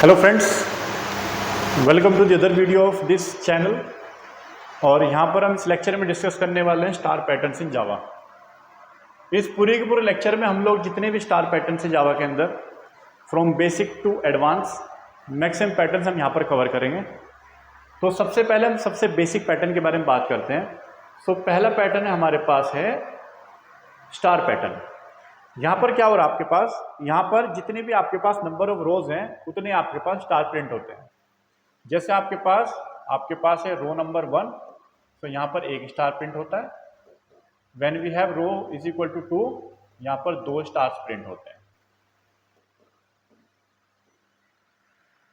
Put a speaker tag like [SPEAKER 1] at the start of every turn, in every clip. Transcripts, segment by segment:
[SPEAKER 1] Hello friends, welcome to the other video of this channel. और यहाँ पर हम इस लेक्चर में डिस्कस करने वाले हैं स्टार पैटर्न्स इन जावा। इस पूरे के पूरे लेक्चर में हम लोग जितने भी स्टार पैटर्न्स हैं जावा के अंदर, from basic to advance, maximum patterns हम यहाँ पर कवर करेंगे। तो सबसे पहले हम सबसे बेसिक पैटर्न के बारे में बात करते हैं। सो पहला पैटर्न हमारे पास है स्टार पैटर्न। यहाँ पर क्या हो रहा है आपके पास, यहाँ पर जितने भी आपके पास नंबर ऑफ रोज हैं उतने आपके पास स्टार प्रिंट होते हैं। जैसे आपके पास है रो नंबर 1, तो यहाँ पर एक स्टार प्रिंट होता है। When we have row is equal to 2, यहाँ पर 2 स्टार्स प्रिंट होते हैं।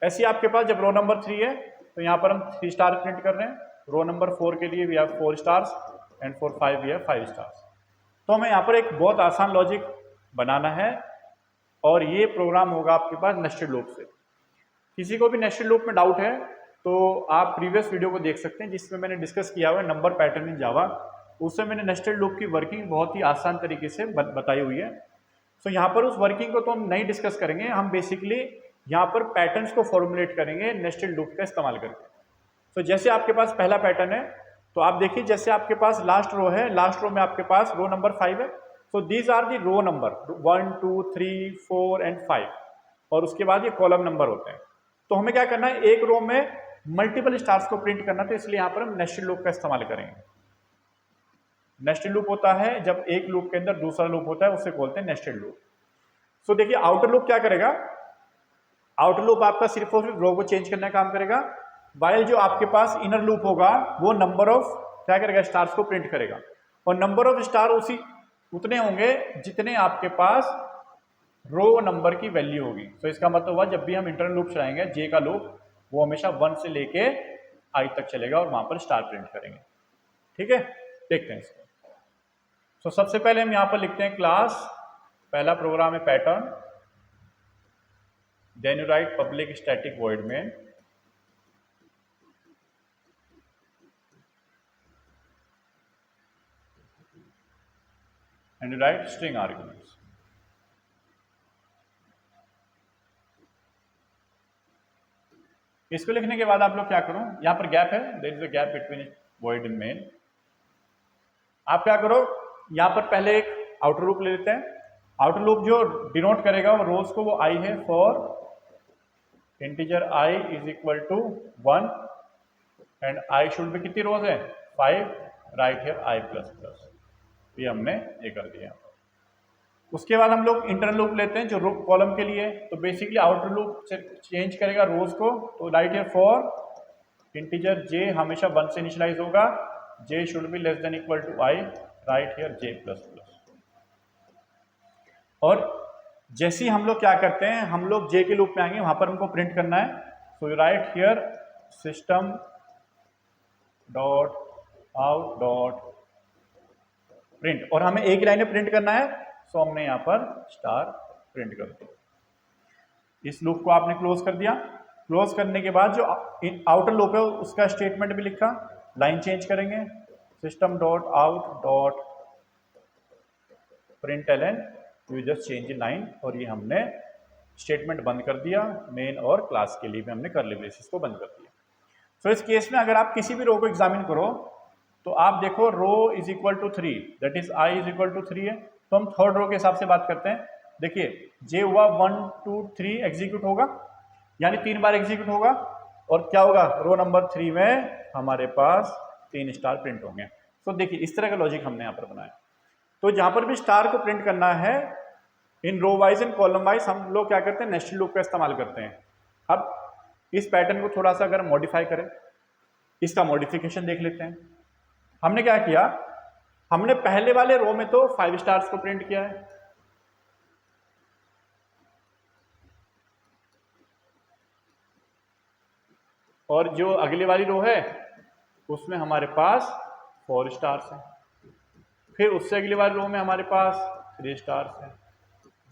[SPEAKER 1] ऐसे आपके पास जब रो नंबर 3 है तो यहाँ पर हम 3 स्टार प्रिंट कर रहे हैं। रो नंबर 4 के लिए we have 4 stars and for 5 we have 5 stars. तो हमें यहाँ पर एक बहुत आसान लॉजिक बनाना है और ये प्रोग्राम होगा आपके पास नेस्टेड लूप से। किसी को भी नेस्टेड लूप में डाउट है तो आप प्रीवियस वीडियो को देख सकते हैं जिसमें मैंने डिस्कस किया हुआ है नंबर पैटर्न इन जावा। उससे मैंने नेस्टेड लूप की वर्किंग बहुत ही आसान तरीके से बताई हुई है। सो यहाँ पर उस वर्किंग को तो हम नहीं डिस्कस करेंगे, हम बेसिकली यहाँ पर पैटर्न्स को फॉर्मुलेट करेंगे नेस्टेड लूप का इस्तेमाल करके। सो जैसे आपके पास पहला पैटर्न है तो आप देखिए, जैसे आपके पास लास्ट रो है, लास्ट रो में आपके पास रो नंबर 5 है। So these are the row number 1 2 3 4 and 5, और उसके बाद ये कॉलम नंबर होते हैं। तो हमें क्या करना है, एक रो में मल्टीपल स्टार्स को प्रिंट करना, तो इसलिए यहाँ पर हम नेस्टेड लूप का इस्तेमाल करेंगे। नेस्टेड लूप होता है जब एक लूप के अंदर दूसरा लूप होता है, उसे बोलते हैं नेस्टेड लूप। सो देखिए, आउटर लूप क्या करेगा, आउटर लूप आपका सिर्फ और सिर्फ रो को चेंज करने का काम करेगा, वाइल जो आपके पास इनर लूप होगा वो नंबर ऑफ क्या करेगा, स्टार्स को प्रिंट करेगा। और नंबर ऑफ स्टार उतने होंगे जितने आपके पास रो नंबर की वैल्यू होगी। तो इसका मतलब हुआ जब भी हम इंटरनल लूप चलाएंगे, जे का लूप, वो हमेशा 1 से लेके आई तक चलेगा और वहां पर स्टार प्रिंट करेंगे। ठीक है, देखते हैं इसको। तो सबसे पहले हम यहां पर लिखते हैं क्लास, पहला प्रोग्राम है pattern, then you write public static void main, and you write string arguments. इसको लिखने के बाद आप लोग क्या करो, यहां पर गैप है, there is a gap between void and main। आप क्या करो, यहां पर पहले एक आउटर लूप ले लेते हैं। आउटर लूप जो डिनोट करेगा वो रोज को, वो आई है, for integer I is equal to 1 and I should भी कितनी रोज है, 5, right here i plus plus. ये हमने ये कर दिया। उसके बाद हम लोग इंटरनल लूप लेते हैं जो रो कॉलम के लिए। तो बेसिकली आउटर लूप से चेंज करेगा रोज को, तो right here for integer J हमेशा 1 से इनिशियलाइज होगा, J should be less than equal to I, right here J plus plus. और जैसे ही हम लोग क्या करते हैं, हम लोग जे के लूप में आएंगे, वहां पर हमको प्रिंट करना है। So you right here system dot out dot print, और हमें एक लाइन में प्रिंट करना है, सो हमने यहाँ पर स्टार प्रिंट कर दिया। इस लूप को आपने क्लोज कर दिया। क्लोज करने के बाद जो आउटर लूप है उसका स्टेटमेंट भी लिखा, लाइन चेंज करेंगे, system dot out dot print l n, you just change in line, और ये हमने स्टेटमेंट बंद कर दिया। मेन और क्लास के लिए भी हमने कर्ली ब्रेसेस को बंद कर दिया। तो इस केस में अगर आप किसी भी रो को एग्जामिन करो तो आप देखो row is equal to 3, that is I is equal to 3 है, तो हम थर्ड रो के हिसाब से बात करते हैं। देखिए जे हुआ 1 2 3 एग्जीक्यूट होगा, यानी 3 बार एग्जीक्यूट होगा, और क्या होगा, रो नंबर 3 में हमारे पास 3 स्टार प्रिंट होंगे। तो देखिए इस तरह का लॉजिक हमने यहाँ पर बनाया। तो जहां पर भी स्टार को प्रिंट करना है in row wise and column wise, हम लोग क्या करते हैं, नेस्टेड लूप का इस्तेमाल करते हैं। अब इस पैटर्न को थोड़ा सा अगर मॉडिफाई करें, इसका मॉडिफिकेशन देख लेते हैं। हमने क्या किया, हमने पहले वाले रो में तो 5 स्टार्स को प्रिंट किया है, और जो अगली वाली रो है उसमें हमारे पास 4 स्टार्स हैं, फिर उससे अगली वाली रो में हमारे पास 3 स्टार्स हैं,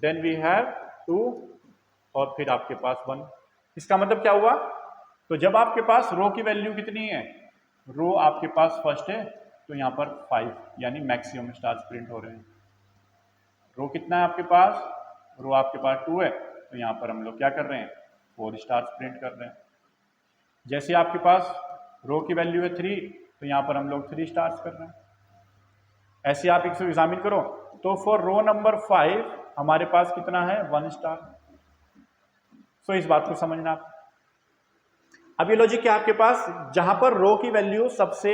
[SPEAKER 1] देन वी हैव 2, और फिर आपके पास 1। इसका मतलब क्या हुआ, तो जब आपके पास रो की वैल्यू कितनी है, रो आपके पास फर्स्ट है, तो यहाँ पर 5 यानी मैक्सिमम स्टार्स प्रिंट हो रहे हैं। रो कितना है आपके पास, रो आपके पास 2 है, तो यहाँ पर हम लोग क्या कर रहे हैं, 4 स्टार्स प्रिंट कर रहे हैं। जैसे आपके पास रो की वैल्यू है 3, तो यहाँ पर हम लोग 3 स्टार्स कर रहे हैं। ऐसे आप इसको एग्जामिन करो तो फॉर रो नंबर 5 हमारे पास कितना है, 1 स्टार। सो इस बात को समझना आप। अब ये लॉजिक क्या आपके पास, जहां पर रो की वैल्यू सबसे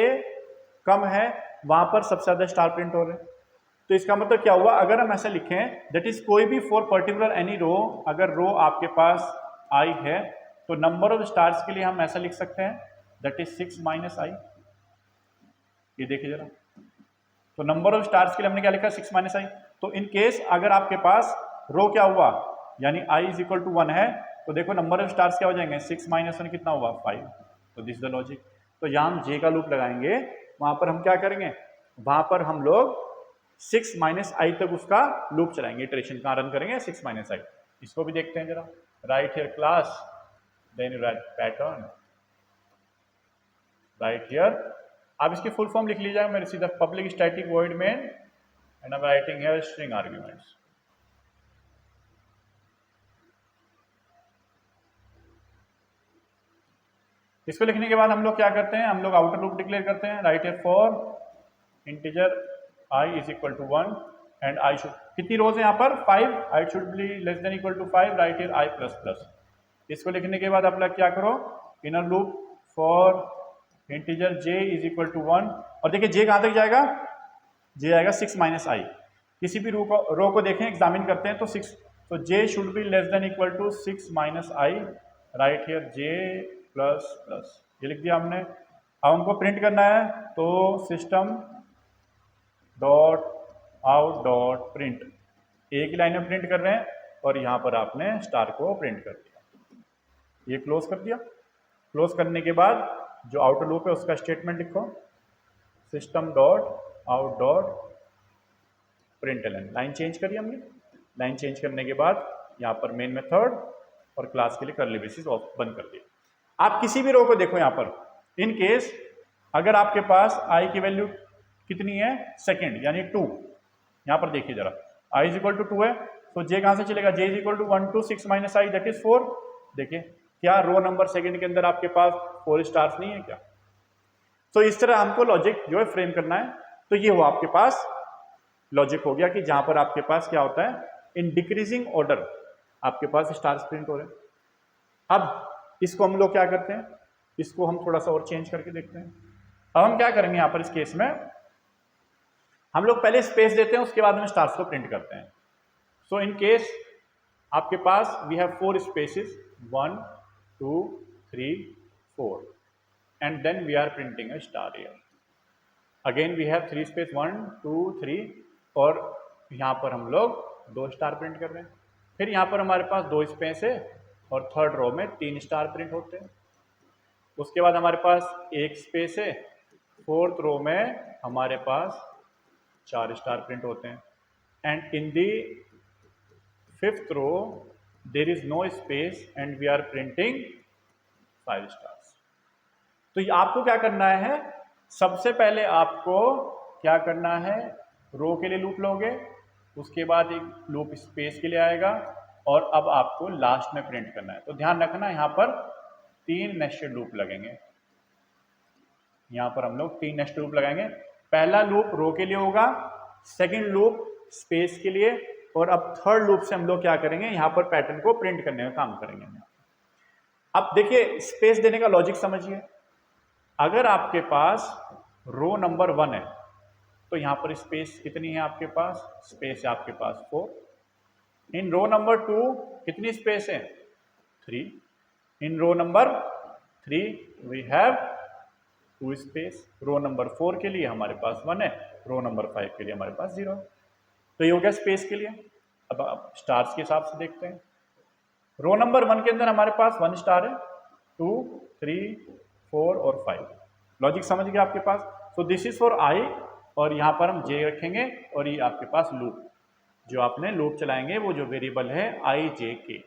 [SPEAKER 1] कम है वहां पर सबसे ज्यादा स्टार प्रिंट हो रहे हैं। तो इसका मतलब क्या हुआ, अगर हम ऐसा लिखें दैट इज कोई भी फॉर पर्टिकुलर एनी रो, अगर रो आपके पास आई है तो नंबर ऑफ स्टार्स के लिए हम ऐसा लिख सकते हैं दैट इज 6 माइनस आई। ये देखिए जरा, तो नंबर ऑफ स्टार्स के लिए हमने क्या लिखा, 6 माइनस आई। तो इन केस अगर आपके पास रो क्या हुआ, यानी आई इज इक्वल टू 1 है, तो देखो नंबर ऑफ स्टार्स क्या हो जाएंगे, 6 माइनस 1 कितना हुआ, 5। तो दिस द लॉजिक। तो यहाँ हम जे का लूप लगाएंगे, वहां पर हम क्या करेंगे, वहां पर हम लोग 6 माइनस आई तक उसका लूप चलाएंगे, इटरेशन का रन करेंगे 6 माइनस आई। इसको भी देखते हैं जरा। Right here class, then you write pattern, right here. आप इसकी फुल फॉर्म लिख लीजिएगा मेरे सीधा, public static void main and I am writing here string arguments. इसको लिखने के बाद हम लोग क्या करते हैं, हम लोग आउटर लूप डिक्लेयर करते हैं। Right here for integer I is equal to 1 and I should, कितनी रोज है यहाँ पर, 5, i should be less than equal to 5, right here i plus plus. इसको लिखने के बाद आप लोग क्या करो, inner loop for integer j is equal to 1, और देखिए j कहाँ तक जाएगा, j आएगा 6 माइनस आई। किसी भी रो को देखें, एग्जामिन करते हैं तो 6, तो j should be less than equal to 6 minus I, right here j plus plus. ये लिख दिया हमने। अब हमको प्रिंट करना है, तो system dot out dot print, एक ही लाइन में प्रिंट कर रहे हैं, और यहाँ पर आपने स्टार को प्रिंट कर दिया। ये क्लोज कर दिया। क्लोज करने के बाद जो आउटर लूप है उसका स्टेटमेंट लिखो, system dot out dot println. Line change करी हमने। लाइन चेंज करने के बाद यहाँ पर मेन मेथड और क्लास के लिए कर्ली ब्रेसेस ऑफ बंद कर दिया। आप किसी भी रो को देखो यहाँ पर, इन केस अगर आपके पास आई की वैल्यू कितनी है, सेकेंड यानी 2, यहाँ पर देखिए जरा, आई इज इक्वल टू 2 है, तो जे कहाँ से चलेगा, J is equal to 1 to 6 minus I that is 4। देखिए क्या रो नंबर सेकंड के अंदर आपके पास 4 स्टार्स नहीं है क्या। तो इस तरह हमको लॉजिक जो है फ्रेम करना है। तो ये हुआ आपके पास लॉजिक हो गया कि जहां पर आपके पास क्या होता है, इन डिक्रीजिंग ऑर्डर आपके पास स्टार्स प्रिंट हो रहे हैं। अब इसको हम लोग क्या करते हैं, इसको हम थोड़ा सा और चेंज करके देखते हैं। अब हम क्या करेंगे यहाँ पर, इस केस में हम लोग पहले स्पेस देते हैं, उसके बाद में स्टार्स को प्रिंट करते हैं। सो इन केस आपके पास we have 4 spaces, 1 2 3 4, and then we are printing a star here. Again we have 3 space, 1 2 3, और यहाँ पर हम लोग 2 स्टार प्रिंट कर रहे हैं। फिर यहाँ पर हमारे पास 2 स्पेस है, और थर्ड रो में 3 स्टार प्रिंट होते हैं। उसके बाद हमारे पास 1 स्पेस है, फोर्थ रो में हमारे पास 4 स्टार प्रिंट होते हैं, and in the fifth row there is no space and we are printing 5 stars. तो ये आपको क्या करना है, सबसे पहले आपको क्या करना है, रो के लिए लूप लोगे, उसके बाद एक लूप स्पेस के लिए आएगा, और अब आपको लास्ट में प्रिंट करना है। तो ध्यान रखना यहाँ पर 3 नेस्टेड लूप लगेंगे। यहाँ पर हम लोग 3 नेस्टेड लूप लगाएंगे। पहला लूप रो के लिए होगा, सेकेंड लूप स्पेस के लिए, और अब थर्ड लूप से हम लोग क्या करेंगे, यहाँ पर पैटर्न को प्रिंट करने का काम करेंगे। अब देखिए स्पेस देने का लॉजिक समझिए। अगर आपके पास रो नंबर 1 है, तो यहाँ पर स्पेस कितनी है आपके पास, स्पेस है आपके पास 4। इन रो नंबर 2 कितनी स्पेस है, 3। In row number 3 we have 2 space. Row number 4 के लिए हमारे पास 1 है, रो नंबर 5 के लिए हमारे पास 0 है। तो ये हो गया स्पेस के लिए। अब स्टार्स के हिसाब से देखते हैं। रो नंबर 1 के अंदर हमारे पास 1 स्टार है, 2 3 4 और 5। लॉजिक समझ गया आपके पास। तो दिस इज फॉर आई, और यहाँ पर हम जे रखेंगे, और ये आपके पास लूप जो आपने लूप चलाएंगे वो जो वेरिएबल है आई जे के।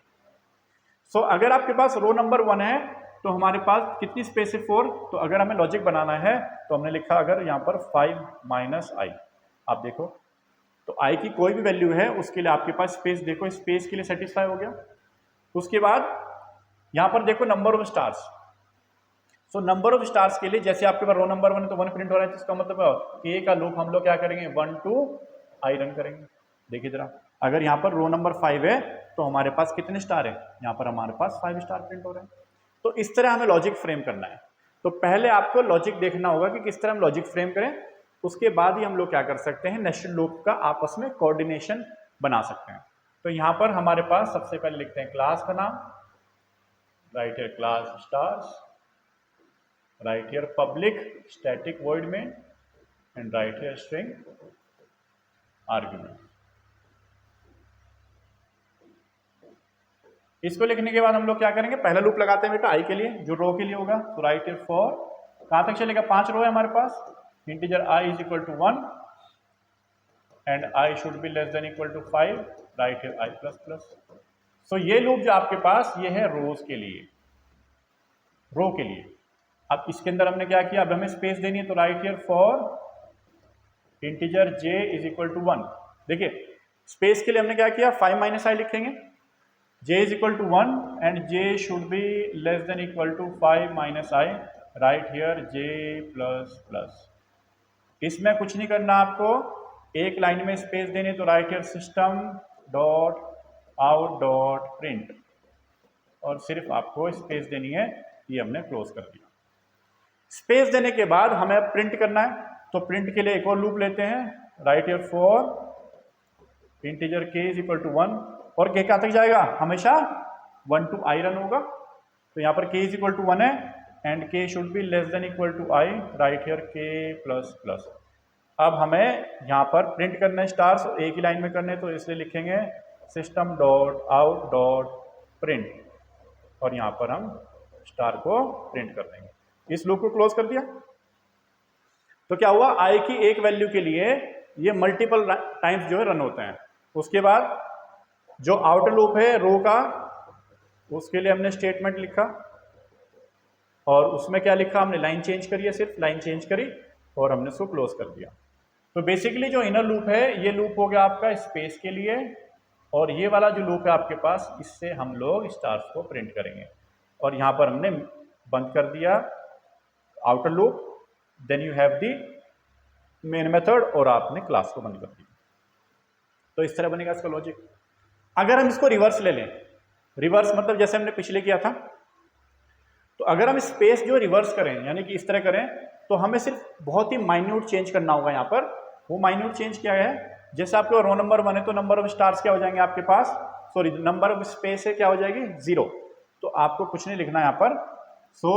[SPEAKER 1] सो अगर आपके पास रो नंबर 1 है तो हमारे पास कितनी स्पेस है, 4। तो अगर हमें लॉजिक बनाना है तो हमने लिखा अगर यहाँ पर 5 माइनस आई, आप देखो तो आई की कोई भी वैल्यू है उसके लिए आपके पास स्पेस, देखो स्पेस के लिए सेटिस्फाई हो गया। उसके बाद यहाँ पर देखो number of stars. So number of stars के लिए जैसे आपके पास रो नंबर 1 है तो 1 प्रिंट हो रहा है, जिसका मतलब ए का लूप हम लोग क्या करेंगे 1 to i रन करेंगे। देखिए जरा, अगर यहाँ पर रो नंबर 5 है तो हमारे पास कितने स्टार है, यहाँ पर हमारे पास 5 स्टार प्रिंट हो रहे हैं। तो इस तरह हमें लॉजिक फ्रेम करना है। तो पहले आपको लॉजिक देखना होगा कि किस तरह हम लॉजिक फ्रेम करें, उसके बाद ही हम लोग क्या कर सकते हैं, नेस्टेड लूप का आपस में कोऑर्डिनेशन बना सकते हैं। तो यहाँ पर हमारे पास सबसे पहले लिखते हैं क्लास का नाम, right here class stars, right here public static void main and right here string argument. इसको लिखने के बाद हम लोग क्या करेंगे, पहला लूप लगाते हैं बेटा आई के लिए, जो रो के लिए होगा। तो राइट हियर फॉर, कहां तक चलेगा, 5 रो है हमारे पास, integer i is equal to 1 and i should be less than equal to 5, right here i plus plus. So ये लूप जो आपके पास ये है रोज के लिए, रो के लिए। अब इसके अंदर हमने क्या किया, अब हमें स्पेस देनी है, तो right here for integer j is equal to 1। देखिए स्पेस के लिए हमने क्या किया, 5 माइनस आई लिखेंगे, j is equal to 1 and j should be less than equal to 5 minus I, right here j plus plus. इसमें कुछ नहीं करना आपको, एक लाइन में स्पेस देने, तो right here system dot out dot print, और सिर्फ आपको स्पेस देनी है, ये हमने क्लोज कर दिया। स्पेस देने के बाद हमें प्रिंट करना है, तो प्रिंट के लिए एक और लूप लेते हैं, right here for integer k is equal to 1, और k कहां तक जाएगा, हमेशा 1 to i रन होगा। तो यहाँ पर k इज इक्वल टू 1 है and k should be less than equal to i, right here k plus plus. अब हमें यहाँ पर प्रिंट करना है स्टार्स, एक ही लाइन में करने, तो इसलिए लिखेंगे system dot out dot print, और यहाँ पर हम स्टार को प्रिंट कर देंगे। इस लूप को क्लोज कर दिया। तो क्या हुआ, i की एक वैल्यू के लिए ये मल्टीपल टाइम्स जो है रन होते हैं। उसके बाद जो आउटर लूप है रो का, उसके लिए हमने स्टेटमेंट लिखा, और उसमें क्या लिखा, हमने लाइन चेंज करी है, सिर्फ लाइन चेंज करी और हमने उसको क्लोज कर दिया। तो बेसिकली जो इनर लूप है ये लूप हो गया आपका स्पेस के लिए, और ये वाला जो लूप है आपके पास, इससे हम लोग स्टार्स को प्रिंट करेंगे। और यहाँ पर हमने बंद कर दिया outer loop, then you have the main method, और आपने क्लास को बंद कर दिया। तो इस तरह बनेगा इसका लॉजिक। अगर हम इसको रिवर्स ले लें, रिवर्स मतलब जैसे हमने पिछले किया था, तो अगर हम स्पेस जो रिवर्स करें, यानी कि इस तरह करें, तो हमें सिर्फ बहुत ही माइन्यूट चेंज करना होगा। यहाँ पर वो माइन्यूट चेंज क्या है, जैसे आपके रो नंबर 1 है तो नंबर ऑफ स्टार्स क्या हो जाएंगे आपके पास, सॉरी नंबर ऑफ स्पेस है क्या हो जाएगी 0। तो आपको कुछ नहीं लिखना है यहाँ पर। सो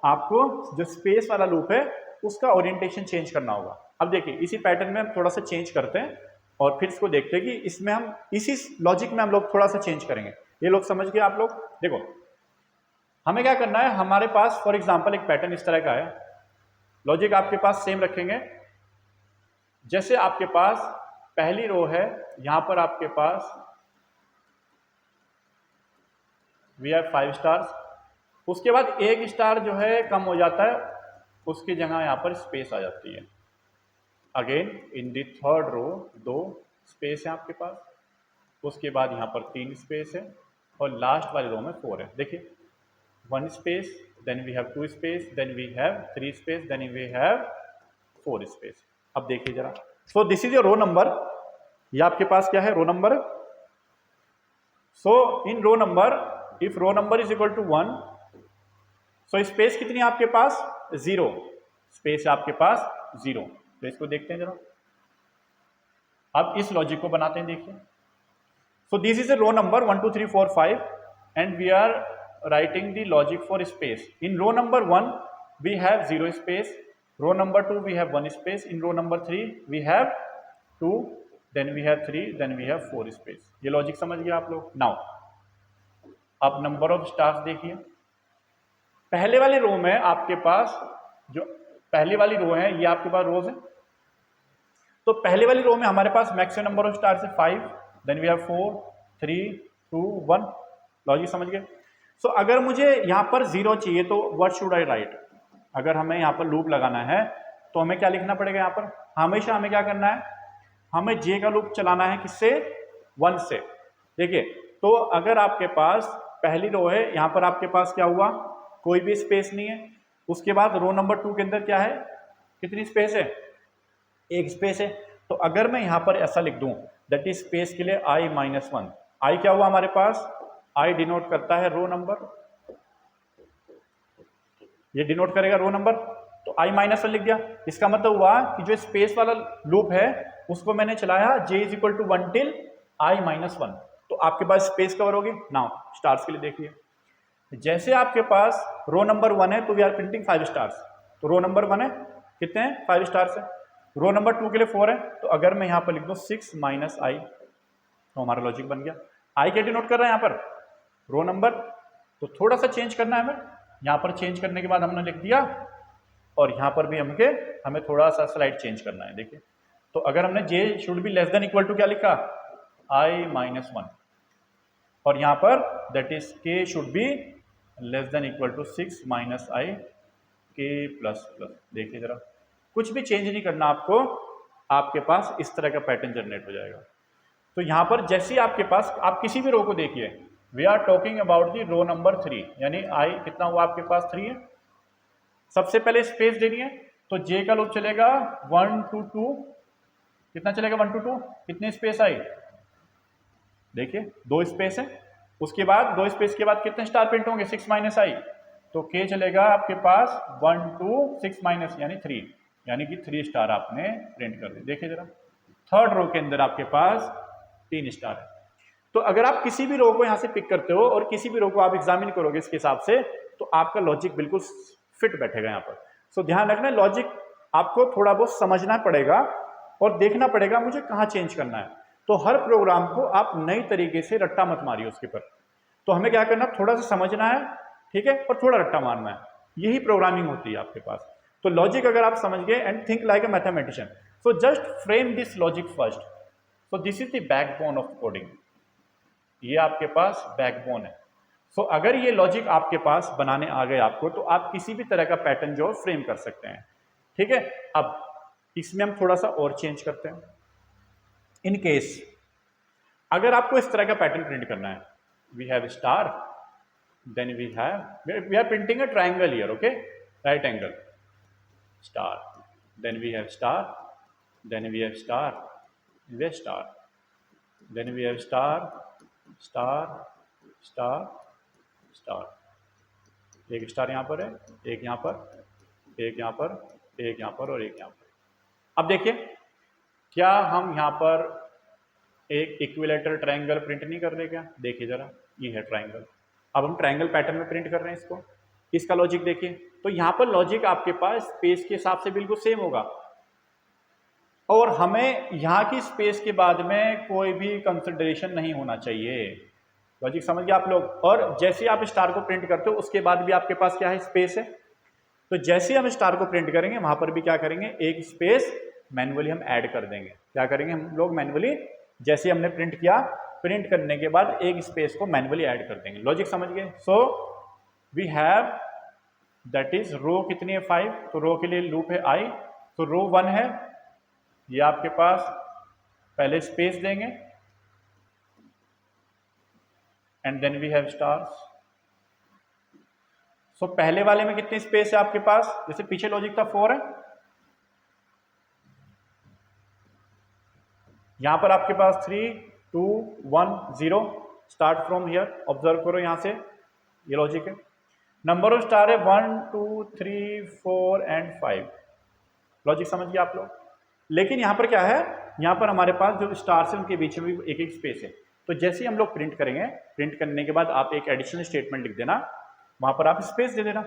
[SPEAKER 1] आपको जो स्पेस वाला लूप है उसका ओरिएंटेशन चेंज करना होगा। अब देखिए इसी पैटर्न में हम थोड़ा सा चेंज करते हैं और फिर इसको देखते हैं कि इसमें हम इसी लॉजिक में हम लोग थोड़ा सा चेंज करेंगे। ये लोग समझ गए आप लोग। देखो हमें क्या करना है, हमारे पास फॉर एग्जांपल एक पैटर्न इस तरह का है, लॉजिक आपके पास सेम रखेंगे। जैसे आपके पास पहली रो है, यहां पर आपके पास वी हैव 5 स्टार्स, उसके बाद एक स्टार जो है कम हो जाता है, उसकी जगह यहां पर स्पेस आ जाती है। Again in the third row 2 space है आपके पास, उसके बाद यहां पर 3 स्पेस है, और लास्ट वाली रो में 4 है। देखिए 1 space, then we have 2 space, then we have 3 space, then we have 4 space. अब देखिए जरा, so this is your row number, ये आपके पास क्या है row number. So in row number if row number is equal to 1, so space कितनी है आपके पास 0, स्पेस है आपके पास 0। तो इसको देखते हैं जरा, अब इस लॉजिक को बनाते हैं। देखिए so this is a row number 1 2 3 4 5 and we are writing the logic for space. In row number 1 we have 0 space, row number 2 we have 1 space, in row number 3 we have 2, then we have 3, then we have 4 space. ये logic समझ गए आप लोग। Now अब number of stars देखिए, पहले वाली रो में आपके पास जो पहली वाली रो है ये आपके पास रोज है, तो पहले वाली रो में हमारे पास मैक्सिमम नंबर ऑफ स्टार्स है 5, देन वी हैव 4 3 2 1। लॉजिक समझ गए। सो अगर मुझे यहाँ पर 0 चाहिए तो व्हाट शुड आई राइट, अगर हमें यहाँ पर लूप लगाना है तो हमें क्या लिखना पड़ेगा, यहाँ पर हमेशा हमें क्या करना है, हमें जे का लूप चलाना है किससे 1 से। देखिए तो अगर आपके पास पहली रो है, यहाँ पर आपके पास क्या हुआ, कोई भी स्पेस नहीं है। उसके बाद रो नंबर 2 के अंदर क्या है, कितनी स्पेस है, एक स्पेस है। तो अगर मैं यहाँ पर ऐसा लिख दूं दैट इज स्पेस के लिए i-1, आई क्या हुआ हमारे पास, आई डिनोट करता है रो नंबर, ये डिनोट करेगा रो नंबर, तो i-1 लिख दिया। इसका मतलब हुआ कि जो स्पेस वाला लूप है उसको मैंने चलाया j is equal to 1 till i-1, तो आपके पास स्पेस कवर होगी। नाउ स्टार्स के लिए देखिए, जैसे आपके पास रो नंबर 1 है तो वी आर प्रिंटिंग 5 स्टार्स, तो रो नंबर 1 है कितने हैं, 5 स्टार्स है। रो नंबर 2 के लिए 4 है, तो अगर मैं यहाँ पर लिख दूँ 6 माइनस आई, तो हमारा लॉजिक बन गया। आई क्या डिनोट कर रहा है यहाँ पर, रो नंबर, तो थोड़ा सा चेंज करना है हमें, यहाँ पर चेंज करने के बाद हमने लिख दिया, और यहाँ पर भी हमें थोड़ा सा स्लाइड चेंज करना है। देखिए, तो अगर हमने J should be less than equal to क्या लिखा, i-1, और यहाँ पर that is K should be less than equal to 6 minus I K plus plus. देखिए जरा, कुछ भी चेंज नहीं करना आपको, आपके पास इस तरह का पैटर्न जनरेट हो जाएगा। तो यहाँ पर जैसे ही आपके पास, आप किसी भी रो को देखिए, we are talking about the row number 3, यानी आई कितना हुआ आपके पास 3 है। सबसे पहले स्पेस देनी है, तो जे का लूप चलेगा 1 to 2, कितना चलेगा 1 to 2, कितनी स्पेस आई, देखिए 2 स्पेस है। उसके बाद 2 स्पेस के बाद कितने स्टार प्रिंट होंगे, 6 माइनस आई, तो के चलेगा आपके पास 1 to 6 माइनस यानी 3, यानी कि 3 स्टार आपने प्रिंट कर दिए। देखिए जरा, थर्ड रो के अंदर आपके पास 3 स्टार है। तो अगर आप किसी भी रो को यहाँ से पिक करते हो और किसी भी रो को आप एग्जामिन करोगे इसके हिसाब से, तो आपका लॉजिक बिल्कुल फिट बैठेगा यहाँ पर। सो ध्यान रखना, लॉजिक आपको थोड़ा बहुत समझना पड़ेगा और देखना पड़ेगा मुझे कहाँ चेंज करना है। तो हर प्रोग्राम को आप नई तरीके से रट्टा मत मारिए उसके पर, तो हमें क्या करना, थोड़ा सा समझना है, ठीक है, और थोड़ा रट्टा मारना है, यही प्रोग्रामिंग होती है आपके पास। तो लॉजिक अगर आप समझ गए, and think like a mathematician, so just frame this logic first. So this is the backbone of coding, ये आपके पास बैकबोन है। सो अगर ये लॉजिक आपके पास बनाने आ गए आपको, तो आप किसी भी तरह का पैटर्न जो फ्रेम कर सकते हैं, ठीक है। अब इसमें हम थोड़ा सा और चेंज करते हैं। इन केस अगर आपको इस तरह का पैटर्न प्रिंट करना है, we have star, then we are printing a triangle here, okay, right angle, star, then we have star, then we have star, we star, then we have star, star, star, star, एक star यहाँ पर है, एक यहाँ पर, एक यहाँ पर, एक यहाँ पर और एक यहाँ पर। अब देखिए, क्या हम यहाँ पर एक इक्विलेटरल ट्रायंगल प्रिंट नहीं कर रहे क्या, देखिए जरा, ये है ट्रायंगल। अब हम ट्रायंगल पैटर्न में प्रिंट कर रहे हैं इसको, इसका लॉजिक देखिए, तो यहाँ पर लॉजिक आपके पास स्पेस के हिसाब से बिल्कुल सेम होगा, और हमें यहाँ की स्पेस के बाद में कोई भी कंसिडरेशन नहीं होना चाहिए। लॉजिक समझ गए आप लोग। और जैसे आप स्टार को प्रिंट करते हो उसके बाद भी आपके पास क्या है, स्पेस है, तो जैसे हम स्टार को प्रिंट करेंगे वहां पर भी क्या करेंगे, एक स्पेस मैन्युअली हम ऐड कर देंगे। क्या करेंगे हम लोग, मैन्युअली, जैसे हमने प्रिंट किया, प्रिंट करने के बाद एक स्पेस को मैन्युअली ऐड कर देंगे। लॉजिक समझ गए। So we have that is row कितनी है 5, तो रो के लिए लूप है आई, तो रो 1 है, ये आपके पास पहले स्पेस देंगे, and then we have stars. So पहले वाले में कितनी स्पेस है आपके पास, जैसे पीछे लॉजिक था 4 है, यहां पर आपके पास 3 2 1 0, स्टार्ट फ्रॉम हियर, ऑब्जर्व करो यहां से, ये लॉजिक है। नंबर ऑफ स्टार है 1 2 3 4 एंड 5, लॉजिक समझ गए आप लोग। लेकिन यहां पर क्या है, यहां पर हमारे पास जो स्टार्स है उनके बीच में भी एक एक स्पेस है, तो जैसे ही हम लोग प्रिंट करेंगे, प्रिंट करने के बाद आप एक एडिशनल स्टेटमेंट लिख देना, वहां पर आप स्पेस दे देना।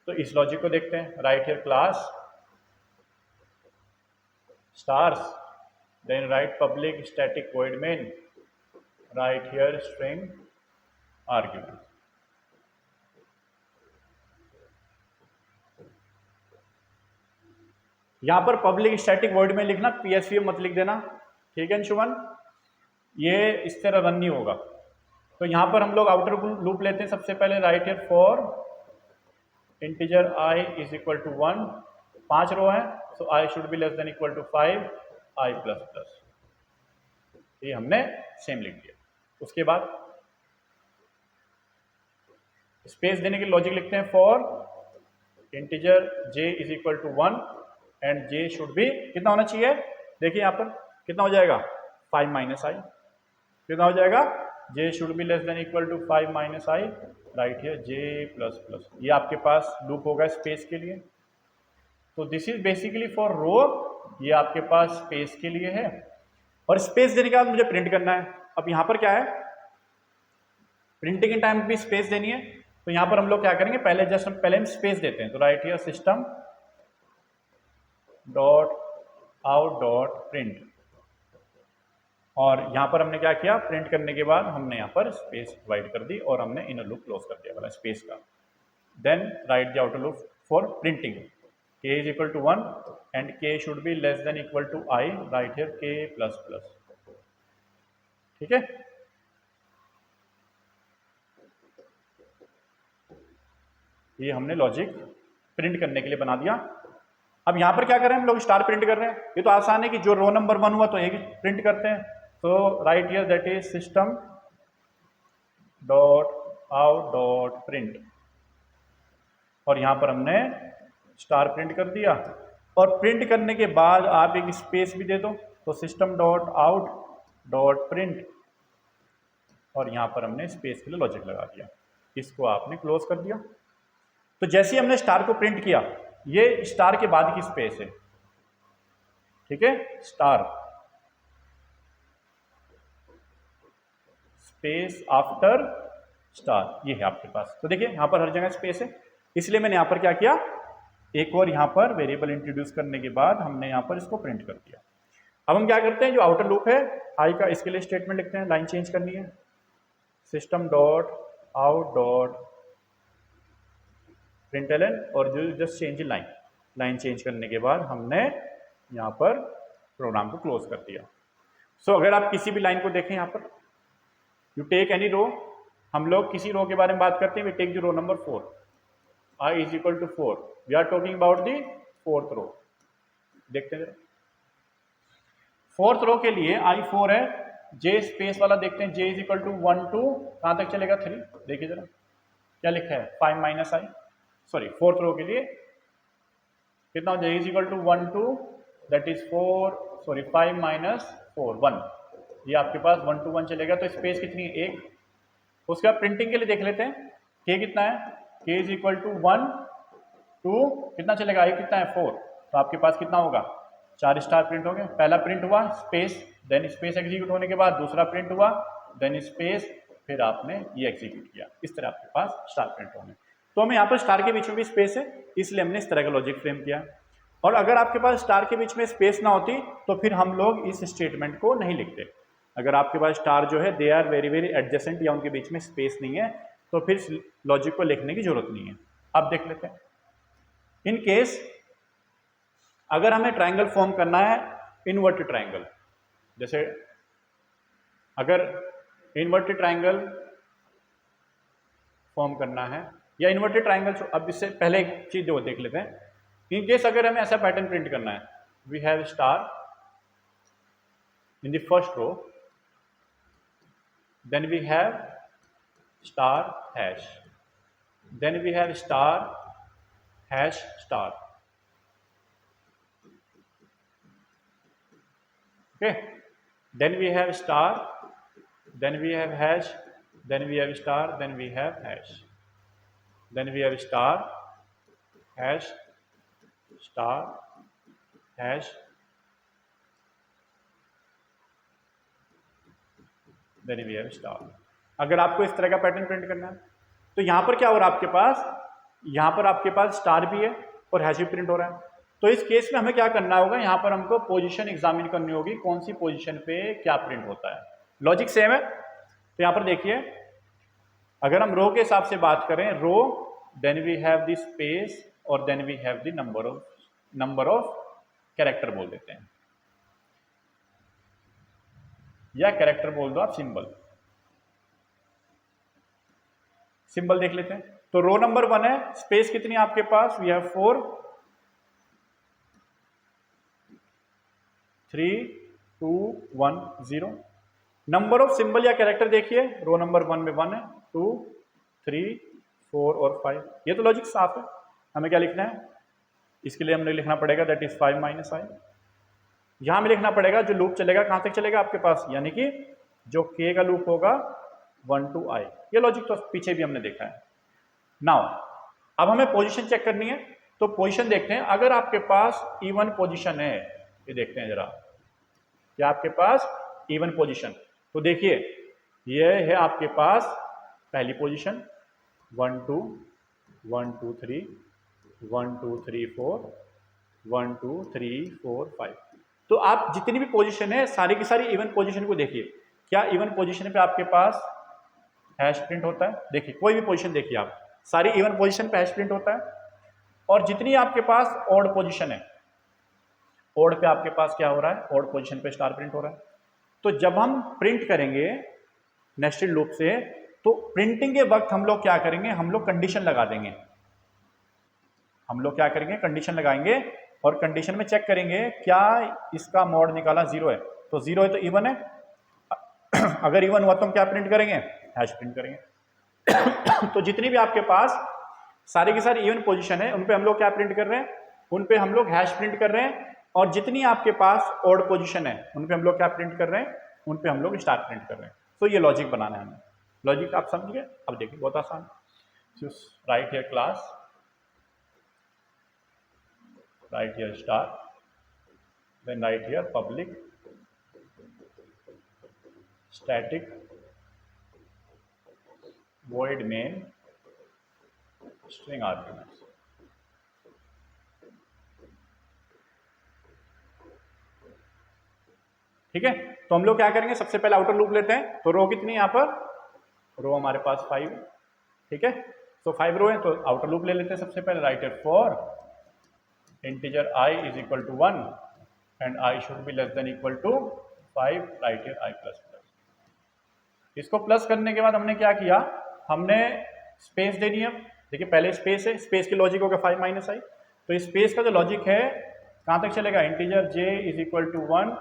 [SPEAKER 1] तो इस लॉजिक को देखते हैं, right here class stars, then write public static void main, write here string argument। यहां पर पब्लिक स्टैटिक वॉइड में लिखना, पीएसवी मत लिख देना, ठीक है अंशुमन, ये इस तरह रन नहीं होगा। तो यहां पर हम लोग आउटर लूप लेते हैं, सबसे पहले right here for integer I is equal to 1, 5 row है, so I should be less than equal to 5 I plus plus, ये हमने सेम लिख दिया। उसके बाद स्पेस देने के लॉजिक लिखते हैं for integer j is equal to 1 and j should be कितना होना चाहिए, देखिए यहाँ पर कितना हो जाएगा 5 माइनस आई, कितना हो जाएगा j should be less than equal to 5 minus I, right here j plus plus, ये आपके पास लूप होगा स्पेस के लिए। तो this is basically for row, ये आपके पास स्पेस के लिए है, और स्पेस देने के बाद मुझे प्रिंट करना है। अब यहाँ पर क्या है, प्रिंटिंग के टाइम भी स्पेस देनी है, तो यहाँ पर हम लोग क्या करेंगे, पहले हम स्पेस देते हैं। तो right here system dot out dot print, और यहाँ पर हमने क्या किया, प्रिंट करने के बाद हमने यहाँ पर स्पेस डिवाइड कर दी और हमने इनर लूप क्लोज कर दिया वाला स्पेस का। Then write the outer loop for printing, k is equal to 1 and k should be less than equal to I, right here k plus plus, ठीक है। ये हमने लॉजिक प्रिंट करने के लिए बना दिया। अब यहां पर क्या कर रहे हैं हम लोग, स्टार प्रिंट कर रहे हैं। ये तो आसान है कि जो रो नंबर 1 हुआ तो एक प्रिंट करते हैं। तो right here that is system dot out dot print, और यहां पर हमने स्टार प्रिंट कर दिया, और प्रिंट करने के बाद आप एक स्पेस भी दे दो, तो system dot out dot print, और यहां पर हमने स्पेस के लिए लॉजिक लगा दिया, इसको आपने क्लोज कर दिया। तो जैसे ही हमने स्टार को प्रिंट किया, ये स्टार के बाद की स्पेस है, ठीक है, स्टार स्पेस आफ्टर स्टार, ये है आपके पास। तो देखिए यहां पर हर जगह स्पेस है, इसलिए मैंने यहां पर क्या किया, एक और यहाँ पर वेरिएबल इंट्रोड्यूस करने के बाद हमने यहाँ पर इसको प्रिंट कर दिया। अब हम क्या करते हैं, जो आउटर लूप है आई का, इसके लिए स्टेटमेंट लिखते हैं, लाइन चेंज करनी है, system dot out dot println, और जो जस्ट चेंज लाइन चेंज करने के बाद हमने यहाँ पर प्रोग्राम को क्लोज कर दिया। सो अगर आप किसी भी लाइन को देखें, यहाँ पर यू टेक एनी रो, हम लोग किसी रो के बारे में बात करते हैं, we take the row number 4, I is equal to 4, we are talking about the fourth row। देखते हैं, फोर्थ रो के लिए I 4 है, J स्पेस वाला देखते हैं, J is equal to 1 2 कहां तक चलेगा 3, देखिए जरा क्या लिखा है 5 माइनस आई, सॉरी फोर्थ रो के लिए कितना, J is equal to 1 2 that is 4 sorry 5 minus 4 1, ये आपके पास 1 2 1 चलेगा, तो स्पेस कितनी है 1। उसके बाद प्रिंटिंग के लिए देख लेते हैं, K कितना है, k इज इक्वल टू 1 2 कितना चलेगा, आई कितना है 4, तो आपके पास कितना होगा 4 स्टार प्रिंट होंगे। पहला प्रिंट हुआ स्पेस, देन स्पेस एग्जीक्यूट होने के बाद दूसरा प्रिंट हुआ, देन स्पेस, फिर आपने ये एग्जीक्यूट किया, इस तरह आपके पास स्टार प्रिंट होंगे। तो हमें यहाँ पर स्टार के बीच में भी स्पेस है, इसलिए हमने इस तरह का लॉजिक फ्रेम किया। और अगर आपके पास स्टार के बीच में स्पेस ना होती तो फिर हम लोग इस स्टेटमेंट को नहीं लिखते। अगर आपके पास स्टार जो है they are very very adjacent, या उनके बीच में स्पेस नहीं है, तो फिर लॉजिक को लिखने की जरूरत नहीं है। अब देख लेते हैं, इन केस अगर हमें ट्रायंगल फॉर्म करना है, इनवर्टेड ट्रायंगल, जैसे अगर इनवर्टेड ट्रायंगल फॉर्म करना है या इन्वर्टेड ट्रायंगल, अब इससे पहले एक चीज जो देख लेते हैं, इन केस अगर हमें ऐसा पैटर्न प्रिंट करना है, we have star in the first row, then we have star hash, then we have star hash star, okay, then we have star, then we have hash, then we have star, then we have hash, then we have star hash star hash, then we have star। अगर आपको इस तरह का pattern print करना है तो यहाँ पर क्या हो रहा है, आपके पास यहाँ पर आपके पास स्टार भी है और हैश भी प्रिंट हो रहा है। तो इस केस में हमें क्या करना होगा, यहाँ पर हमको पोजीशन एग्जामिन करनी होगी, कौन सी पोजीशन पे क्या प्रिंट होता है। लॉजिक सेम है। तो यहाँ पर देखिए, अगर हम रो के हिसाब से बात करें, row then we have the space और then we have the number of character बोल देते हैं, या कैरेक्टर बोल दो आप, सिंबल देख लेते हैं। तो रो नंबर 1 है, स्पेस कितनी है आपके पास, we have 4 3 2 1 0। Number of symbol या कैरेक्टर देखिए, रो नंबर 1 में 1 है, 2 3 4 और 5, ये तो लॉजिक साफ है। हमें क्या लिखना है, इसके लिए हमने लिखना पड़ेगा दैट इज 5 माइनस आई। यहाँ में लिखना पड़ेगा जो लूप चलेगा कहाँ तक चलेगा आपके पास, यानी कि जो k का लूप होगा 1 to i। ये लॉजिक तो पीछे भी हमने देखा है। नाउ अब हमें पोजीशन चेक करनी है, तो पोजीशन देखते हैं। अगर आपके पास इवन पोजीशन है, ये देखते हैं जरा, क्या आपके पास इवन पोजीशन, तो देखिए ये है आपके पास पहली पोजीशन 1 2 1 2 3 1 2 3 4 1 2 3 4 5। तो आप जितनी भी पोजीशन है सारी की सारी इवन पोजीशन को देखिए। क्या इवन पोजीशन पे आपके पास हैश प्रिंट होता है? देखिए कोई भी पोजीशन देखिए आप, सारी इवन पोजीशन पे हैश प्रिंट होता है। और जितनी आपके पास ऑड पोजीशन है, ऑड पे आपके पास क्या हो रहा है, ऑड पोजीशन पे स्टार प्रिंट हो रहा है। तो जब हम प्रिंट करेंगे नेस्टेड लूप से, तो प्रिंटिंग के वक्त हम लोग क्या करेंगे, हम लोग कंडीशन लगा देंगे। हम लोग क्या करेंगे, कंडीशन लगाएंगे और कंडीशन में चेक करेंगे क्या इसका मॉड निकाला 0 है, तो 0 है तो इवन है। अगर इवन हुआ तो हम क्या प्रिंट करेंगे, हैश प्रिंट करेंगे। तो जितनी भी आपके पास सारी की सारी इवन पोजीशन है उन पे हम लोग क्या प्रिंट कर रहे हैं, उन पे हम लोग हैश प्रिंट कर रहे हैं। और जितनी आपके पास ऑड पोजीशन है उन पे हम लोग क्या प्रिंट कर रहे हैं, उन पे हम लोग स्टार प्रिंट कर रहे हैं। तो ये लॉजिक बनाना है हमें। लॉजिक आप समझ गए? अब देखिए बहुत आसान, right here class, write here star, then write here public static void main string arguments। ठीक है, तो हम लोग क्या करेंगे, सबसे पहले आउटर लूप लेते हैं। तो रो कितनी है यहाँ पर, रो हमारे पास 5, ठीक है। तो 5 रो है, तो आउटर लूप ले लेते हैं सबसे पहले। Right here for integer I is equal to 1 and I should be less than equal to 5, write here I plus plus। इसको प्लस करने के बाद हमने क्या किया, हमने स्पेस देनी है। देखिए पहले स्पेस है, स्पेस की लॉजिक होगा 5 माइनस आई। तो स्पेस का जो लॉजिक है कहाँ तक चलेगा, integer j is equal to 1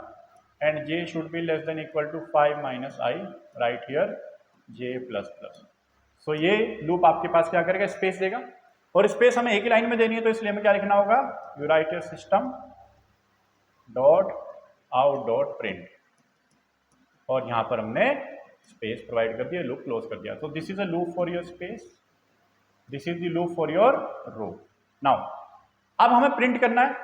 [SPEAKER 1] and j should be less than equal to 5 minus I, right here j plus plus. So ये लूप आपके पास क्या करेगा, स्पेस देगा। और स्पेस हमें एक ही लाइन में देनी है, तो इसलिए हमें क्या लिखना होगा, you right your system dot out dot print, और यहां पर हमने स्पेस प्रोवाइड कर दिया, लूप क्लोज कर दिया। तो this is a loop for your space, this is the loop for your row. Now अब हमें प्रिंट करना है।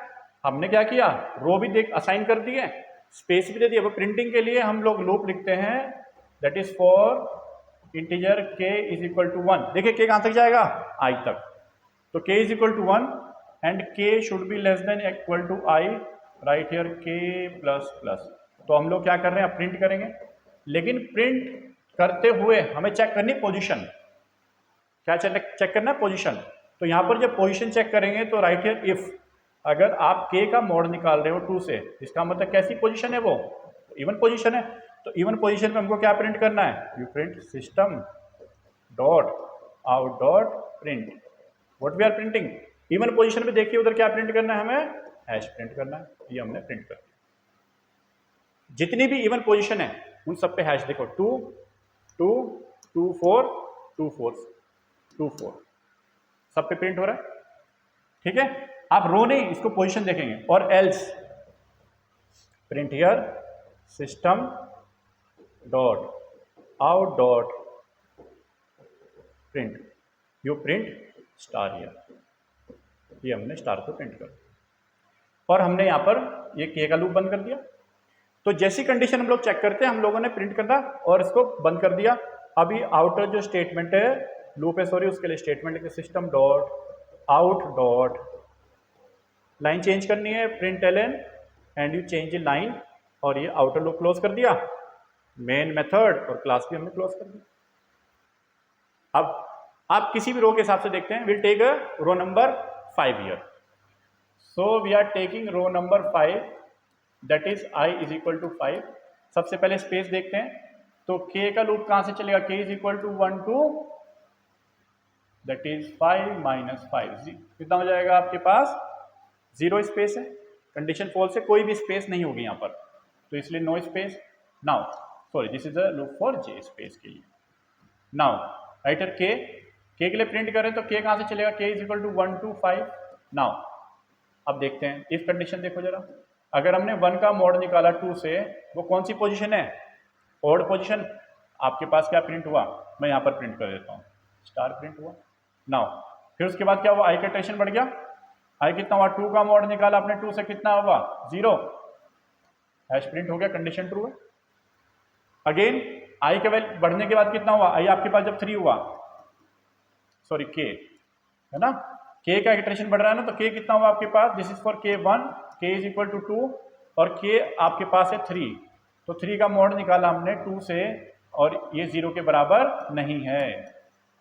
[SPEAKER 1] हमने क्या किया, रो भी देख असाइन कर दिए, स्पेस भी दे दिया। अब प्रिंटिंग के लिए हम लोग लूप लिखते हैं that is for integer k is equal to 1। देखिए k कहां तक जाएगा, i तक। तो k is equal to 1 and k should be less than equal to i, right here k plus plus. तो हम लोग क्या कर रहे हैं, अब प्रिंट करेंगे। लेकिन प्रिंट करते हुए हमें चेक करनी पोजीशन। क्या चेक करना है, पोजीशन। तो यहाँ पर जब पोजीशन चेक करेंगे तो राइट हियर इफ, अगर आप k का मॉड निकाल रहे हो 2 से, इसका मतलब कैसी पोजीशन है, वो इवन पोजीशन है। तो इवन पोजीशन में हमको क्या प्रिंट करना है, you print system dot out dot print what we are printing. Even position में देखिए उधर क्या प्रिंट करना है, हमें हैश प्रिंट करना है। ये हमने प्रिंट कर दिया। जितनी भी इवन पोजीशन है उन सब पे हैश देखो, 2 2 2 4 2 4 2 4 सब पे प्रिंट हो रहा है, ठीक है। आप रो नहीं, इसको पोजीशन देखेंगे। और else print here system dot out dot print, you print star here. ये हमने स्टार को प्रिंट कर दिया और हमने यहाँ पर ये k का लूप बंद कर दिया। तो जैसी कंडीशन हम लोग चेक करते हैं, हम लोगों ने प्रिंट करना और इसको बंद कर दिया। अभी आउटर जो स्टेटमेंट है, लूप है सॉरी, उसके लिए स्टेटमेंट है system dot out dot, line change करनी है print l n and you change in line, और ये आउटर लूप क्लोज कर दिया। मेन मेथड और क्लास भी हमने क्लोज कर दिया। अब आप किसी भी रो के हिसाब से देखते हैं, will take a row number 5 here. So we are taking row number 5 that is i is equal to 5। सबसे पहले स्पेस देखते हैं, तो k का लूप कहां से चलेगा, k is equal to 1 to that is 5 minus 5, कितना हो जाएगा आपके पास, 0 स्पेस है। कंडीशन फॉल्स है, कोई भी स्पेस नहीं होगी यहाँ पर, तो इसलिए no space. Now sorry, this is a loop for j space के लिए। नाउ राइट हियर k, के के लिए प्रिंट करें तो के कहाँ से चलेगा, k is equal to 1 to 5। Now अब देखते हैं इफ कंडीशन, देखो जरा, अगर हमने 1 का मॉड निकाला 2 से, वो कौन सी पोजीशन है, ऑड पोजीशन। आपके पास क्या प्रिंट हुआ, मैं यहाँ पर प्रिंट कर देता हूँ, स्टार प्रिंट हुआ। नाउ फिर उसके बाद क्या हुआ, आई का टेंशन बढ़ गया, आई कितना हुआ, 2 का मॉड निकाला आपने 2 से, कितना हुआ 0, हैश प्रिंट हो गया, कंडीशन ट्रू है। अगेन आई के वैल्यू बढ़ने के बाद कितना हुआ, आई आपके पास जब 3 हुआ, सॉरी के है ना, के का इटरेशन बढ़ रहा है ना, तो के कितना हुआ आपके पास, दिस इज फॉर के 1, के इज इक्वल टू 2 और के आपके पास है 3, तो 3 का मॉड निकाला हमने 2 से और ये 0 के बराबर नहीं है,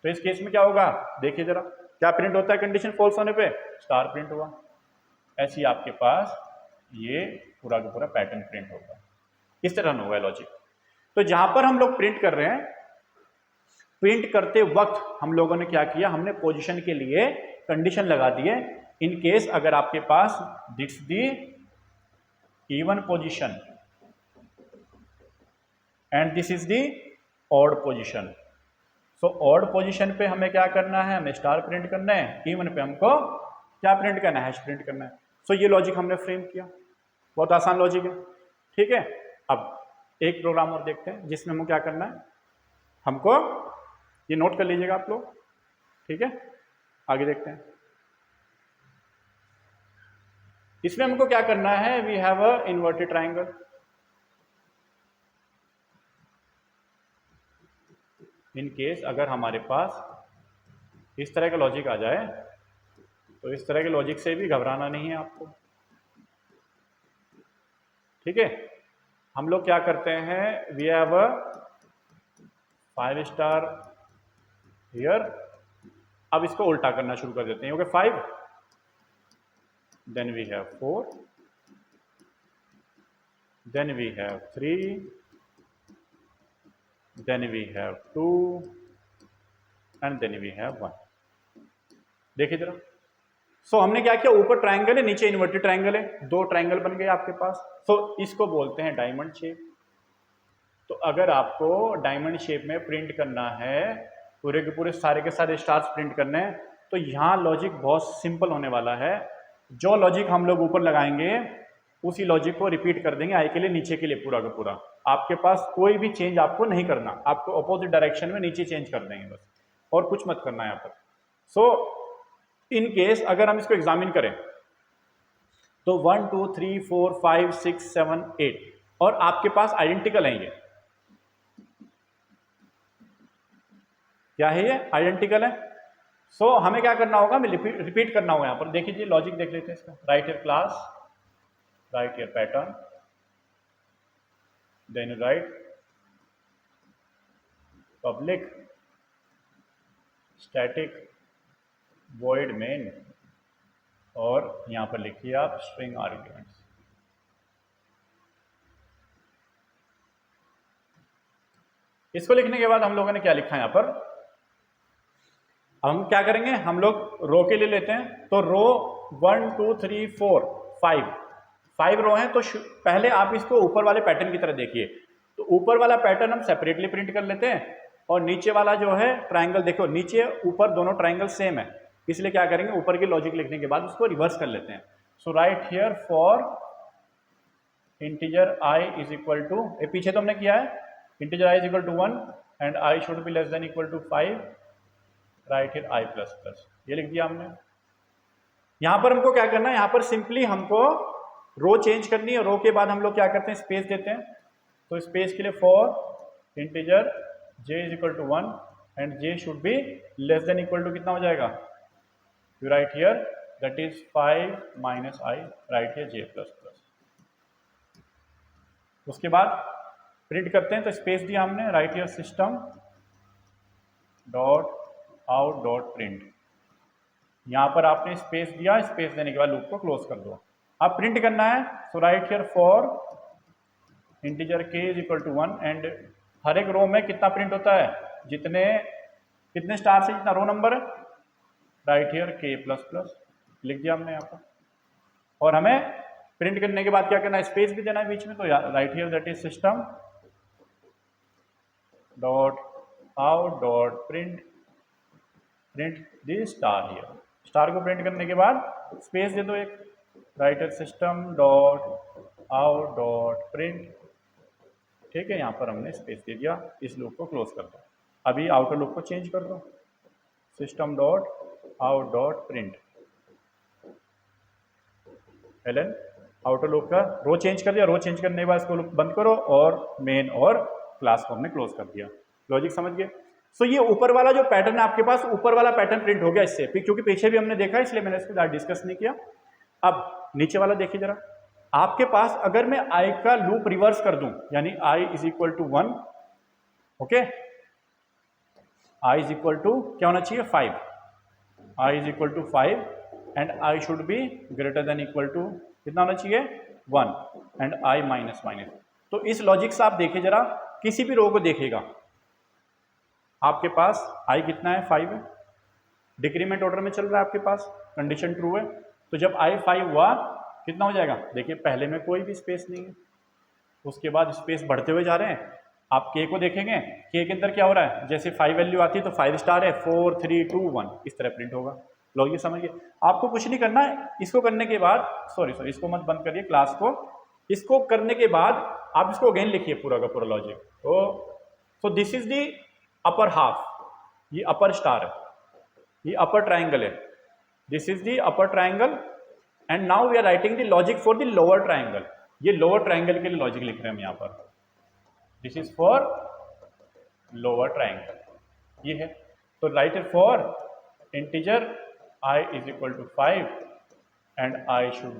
[SPEAKER 1] तो इस केस में क्या होगा, देखिए जरा क्या प्रिंट होता है, कंडीशन फॉल्स होने पे स्टार प्रिंट हुआ। ऐसे ही आपके पास ये पूरा का पूरा पैटर्न प्रिंट होगा, इस तरह होगा लॉजिक। तो जहां पर हम लोग प्रिंट कर रहे हैं, प्रिंट करते वक्त हम लोगों ने क्या किया, हमने पोजीशन के लिए कंडीशन लगा दिए, इन केस अगर आपके पास this the even position and this is the odd position, so odd position पे हमें क्या करना है, हमें स्टार प्रिंट करना है, इवन पे हमको क्या प्रिंट करना है, हैश प्रिंट करना है। सो ये लॉजिक हमने फ्रेम किया, बहुत आसान लॉजिक है, ठीक है। अब एक प्रोग्राम और देखते हैं जिसमें हमको क्या करना है, हमको ये नोट कर लीजिएगा आप लोग, ठीक है। आगे देखते हैं, इसमें हमको क्या करना है, we have a inverted triangle, in case अगर हमारे पास इस तरह का लॉजिक आ जाए, तो इस तरह के लॉजिक से भी घबराना नहीं है आपको, ठीक है। हम लोग क्या करते हैं, we have a 5 star here, अब इसको उल्टा करना शुरू कर देते हैं, okay 5, then we have 4, then we have 3, then we have 2 and then we have 1। देखिए जरा, सो हमने क्या किया, ऊपर ट्राइंगल है, नीचे इन्वर्टेड ट्राइंगल है, दो ट्राइंगल बन गए आपके पास। सो इसको बोलते हैं डायमंड शेप। तो अगर आपको डायमंड शेप में प्रिंट करना है, पूरे के पूरे सारे के सारे स्टार्स प्रिंट करने हैं, तो यहाँ लॉजिक बहुत सिंपल होने वाला है। जो लॉजिक हम लोग ऊपर लगाएंगे उसी लॉजिक को रिपीट कर देंगे आई के लिए, नीचे के लिए पूरा का पूरा। आपके पास कोई भी चेंज आपको नहीं करना, आपको अपोजिट डायरेक्शन में नीचे चेंज कर देंगे बस, और कुछ मत करना है यहाँ पर। सो इन केस अगर हम इसको एग्जामिन करें तो 1 2 3 4 5 6 7 8 और आपके पास आइडेंटिकल है, ये क्या है, ये आइडेंटिकल है। सो हमें क्या करना होगा, हमें रिपीट करना होगा। यहाँ पर देखिए लॉजिक देख लेते हैं इसका, right here class, right here pattern, then write public static void main, और यहां पर लिखिए आप स्ट्रिंग आर्ग्यूमेंट्स। इसको लिखने के बाद हम लोगों ने क्या लिखा है यहाँ पर, हम क्या करेंगे, हम लोग रो के लिए लेते हैं, तो रो 1 2 3 4 5 रो हैं, तो पहले आप इसको ऊपर वाले पैटर्न की तरह देखिए। तो ऊपर वाला पैटर्न हम सेपरेटली प्रिंट कर लेते हैं, और नीचे वाला जो है ट्राइंगल, देखो नीचे ऊपर दोनों ट्राइंगल सेम है, इसलिए क्या करेंगे, ऊपर की लॉजिक लिखने के बाद उसको रिवर्स कर लेते हैं। So right here for integer i is equal to, पीछे तो हमने किया है, integer i is equal to 1 and i should be less than equal to 5, right here i plus plus, ये लिख दिया हमने। यहां पर हमको क्या करना है, यहां पर सिंपली हमको रो चेंज करनी है, रो के बाद हम लोग क्या करते हैं, स्पेस देते हैं। तो स्पेस के लिए for integer j is equal to 1 and j should be less than equal to कितना हो जाएगा, you write here that is 5 minus I, write here j plus plus। उसके बाद प्रिंट करते हैं, तो स्पेस दिया हमने, right here system dot out dot print, यहाँ पर आपने स्पेस दिया, स्पेस देने के बाद लूप को क्लोज कर दो। अब प्रिंट करना है, so right here for integer k is equal to 1 and हर एक रो में कितना प्रिंट होता है, कितने स्टार से जितना रो नंबर है, right here k plus plus लिख दिया हमने यहाँ पर। और हमें प्रिंट करने के बाद क्या करना है, स्पेस भी देना है बीच में, तो right here that is system dot out dot print print the star here. Star को प्रिंट करने के बाद स्पेस दे दो एक, right system dot out dot print. ठीक है, यहाँ पर हमने स्पेस दे दिया, इस लूप को क्लोज कर दो। अभी आउटर लूप को चेंज कर दो, system dot out dot print l n. Outer loop का रो चेंज कर दिया, रो चेंज करने के बाद इसको लूप बंद करो और मेन और क्लास को हमने क्लोज कर दिया। लॉजिक समझ गए? सो ये ऊपर वाला जो पैटर्न है आपके पास, ऊपर वाला पैटर्न प्रिंट हो गया इससे, क्योंकि पीछे भी हमने देखा इसलिए मैंने इसको ज़्यादा डिस्कस नहीं किया। अब नीचे वाला देखिए जरा, आपके पास अगर मैं आई का लूप रिवर्स कर दूं, यानी I is equal to 1, okay, I is equal to क्या होना चाहिए 5, I is equal to 5 and I should be greater than equal to कितना होना चाहिए 1 एंड आई माइनस माइनस। तो इस लॉजिक से आप देखिए जरा, किसी भी रो को देखिएगा आपके पास आई कितना है 5 है, डिक्रीमेंट ऑर्डर में चल रहा है आपके पास, कंडीशन ट्रू है। तो जब आई 5 हुआ कितना हो जाएगा, देखिए पहले में कोई भी स्पेस नहीं है, उसके बाद स्पेस बढ़ते हुए जा रहे हैं। आप के को देखेंगे, के के अंदर क्या हो रहा है, जैसे 5 वैल्यू आती है तो 5 स्टार है, 4 3 2 1 इस तरह प्रिंट होगा। लोग ये समझिए, आपको कुछ नहीं करना है। इसको करने के बाद सॉरी इसको मत बंद करिए क्लास को, इसको करने के बाद आप इसको अगेन लिखिए पूरा का पूरा logic. So this is the upper half, ये अपर स्टार है, ये अपर ट्राइंगल है, this is the upper triangle and now we are writing the logic for the lower triangle. ये लोअर ट्राइंगल के लिए लॉजिक लिख रहे हैं हम यहाँ पर, this is for lower triangle, ये है। तो right it for integer i is equal to 5 and I should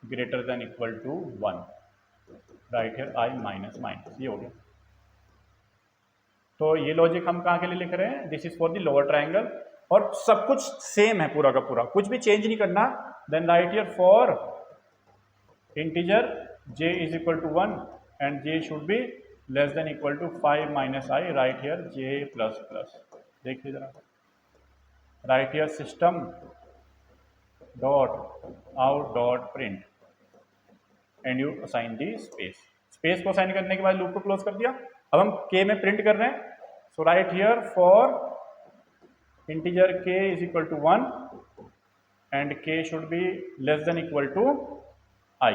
[SPEAKER 1] greater than equal to 1, right here i minus minus, ये हो गया। तो ये लॉजिक हम कहाँ के लिए लिख रहे हैं, this is for the lower triangle, और सब कुछ सेम है पूरा का पूरा, कुछ भी चेंज नहीं करना। Then right here for integer j is equal to 1 and j should be less than equal to 5 minus I, right here j plus plus. देखिए जरा, right here system dot out dot print and you assign the space. Space को assign करने के बाद loop को close कर दिया। अब हम k में प्रिंट कर रहे हैं, so right here for integer k is equal to 1 and k should be less than equal to I,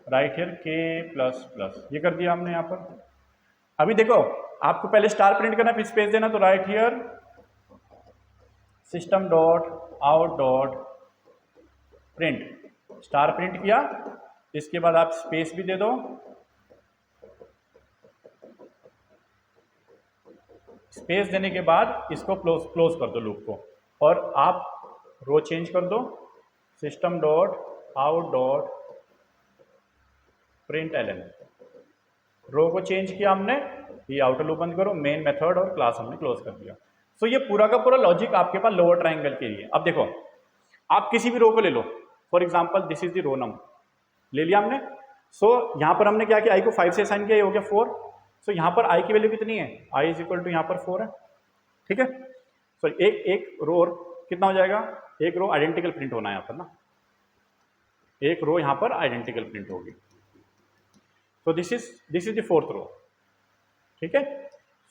[SPEAKER 1] right here k plus plus, ये कर दिया हमने यहाँ पर। अभी देखो, आपको पहले स्टार प्रिंट करना फिर स्पेस देना, तो right here system dot out dot print, star print किया, इसके बाद आप स्पेस भी दे दो, स्पेस देने के बाद इसको क्लोज कर दो लूप को, और आप रो चेंज कर दो, system dot out dot print ln. Row को चेंज किया हमने, ये आउटर लूप बंद करो, मेन मेथड और क्लास हमने क्लोज कर दिया। सो ये पूरा का पूरा लॉजिक आपके पास लोअर ट्राइंगल के लिए। अब देखो, आप किसी भी रो को ले लो, for example this is the row number ले लिया हमने। सो यहाँ पर हमने क्या किया, आई को 5 से असाइन किया, ये हो गया 4। सो यहाँ पर आई की वैल्यू कितनी है, आई इज इक्वल टू यहाँ पर 4 है, ठीक है। सो एक रो और कितना हो जाएगा, एक रो आइडेंटिकल प्रिंट होना है यहाँ पर ना, एक रो यहाँ पर आइडेंटिकल प्रिंट होगी। तो दिस इज द 4th रो, ठीक है।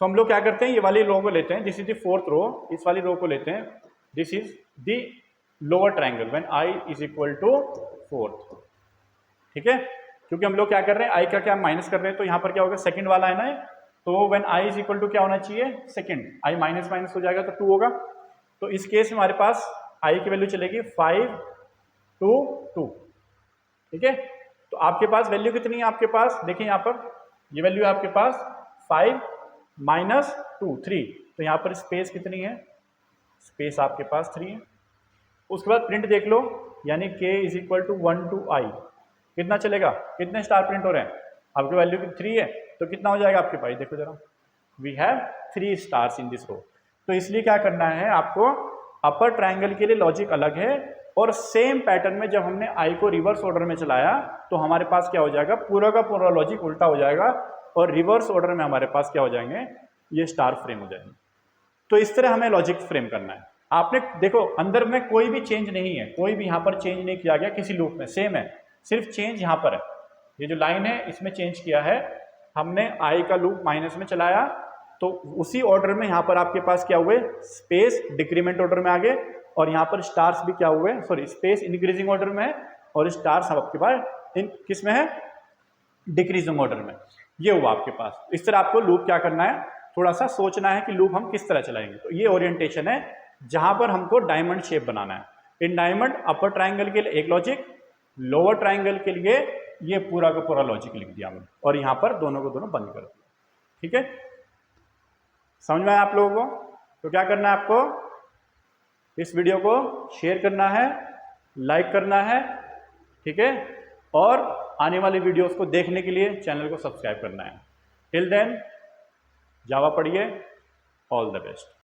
[SPEAKER 1] तो हम लोग क्या करते हैं, ये वाली रो को लेते हैं, दिस इज द 4th रो, इस वाली रो को लेते हैं, this is the lower triangle when i is equal to 4th, ठीक है। क्योंकि हम लोग क्या कर रहे हैं, i का क्या माइनस कर रहे हैं, तो यहाँ पर क्या होगा, सेकंड वाला है ना, तो when i is equal to क्या होना चाहिए, सेकंड, i माइनस माइनस हो जाएगा तो 2 होगा। तो इस केस में हमारे पास i की वैल्यू चलेगी 5 2 2, ठीक है। तो आपके पास वैल्यू कितनी है, आपके पास देखिए यहाँ पर ये वैल्यू है आपके पास 5 माइनस 2 3, तो यहाँ पर स्पेस कितनी है, स्पेस आपके पास 3 है। उसके बाद प्रिंट देख लो, यानी k is equal to 1 to i, कितना चलेगा, कितने स्टार प्रिंट हो रहे हैं, आपकी वैल्यू 3 है, तो कितना हो जाएगा आपके पास, देखो जरा, we have 3 stars in this row. तो इसलिए क्या करना है आपको, अपर ट्राइंगल के लिए लॉजिक अलग है, और सेम पैटर्न में जब हमने आई को रिवर्स ऑर्डर में चलाया तो हमारे पास क्या हो जाएगा, पूरा का पूरा लॉजिक उल्टा हो जाएगा, और रिवर्स ऑर्डर में हमारे पास क्या हो जाएंगे, ये स्टार फ्रेम हो जाएंगे। तो इस तरह हमें लॉजिक फ्रेम करना है। आपने देखो अंदर में कोई भी चेंज नहीं है, कोई भी यहाँ पर चेंज नहीं किया गया किसी लूप में, सेम है, सिर्फ चेंज यहाँ पर है, ये जो लाइन है इसमें चेंज किया है हमने, आई का लूप माइनस में चलाया, तो उसी ऑर्डर में यहाँ पर आपके पास क्या हुए, स्पेस डिक्रीमेंट ऑर्डर में आ गए, और यहाँ पर स्टार्स भी क्या हुए, सॉरी स्पेस इंक्रीजिंग ऑर्डर में है और स्टार्स आपके पास किस में है, डिक्रीजिंग ऑर्डर में। ये हुआ आपके पास। इस तरह आपको लूप क्या करना है, थोड़ा सा सोचना है कि लूप हम किस तरह चलाएंगे। तो ये ओरिएंटेशन है जहां पर हमको डायमंड शेप बनाना है। इन डायमंड अपर ट्राइंगल के लिए एक लॉजिक, लोअर ट्राइंगल के लिए ये पूरा का पूरा लॉजिक लिख दिया हमने, और यहां पर दोनों को दोनों बंद कर दिया। ठीक है, समझ में आया आप लोगों को? तो क्या करना है आपको, इस वीडियो को शेयर करना है, लाइक करना है, ठीक है, और आने वाली वीडियोस को देखने के लिए चैनल को सब्सक्राइब करना है। टिल देन जावा पढ़िए, ऑल द बेस्ट।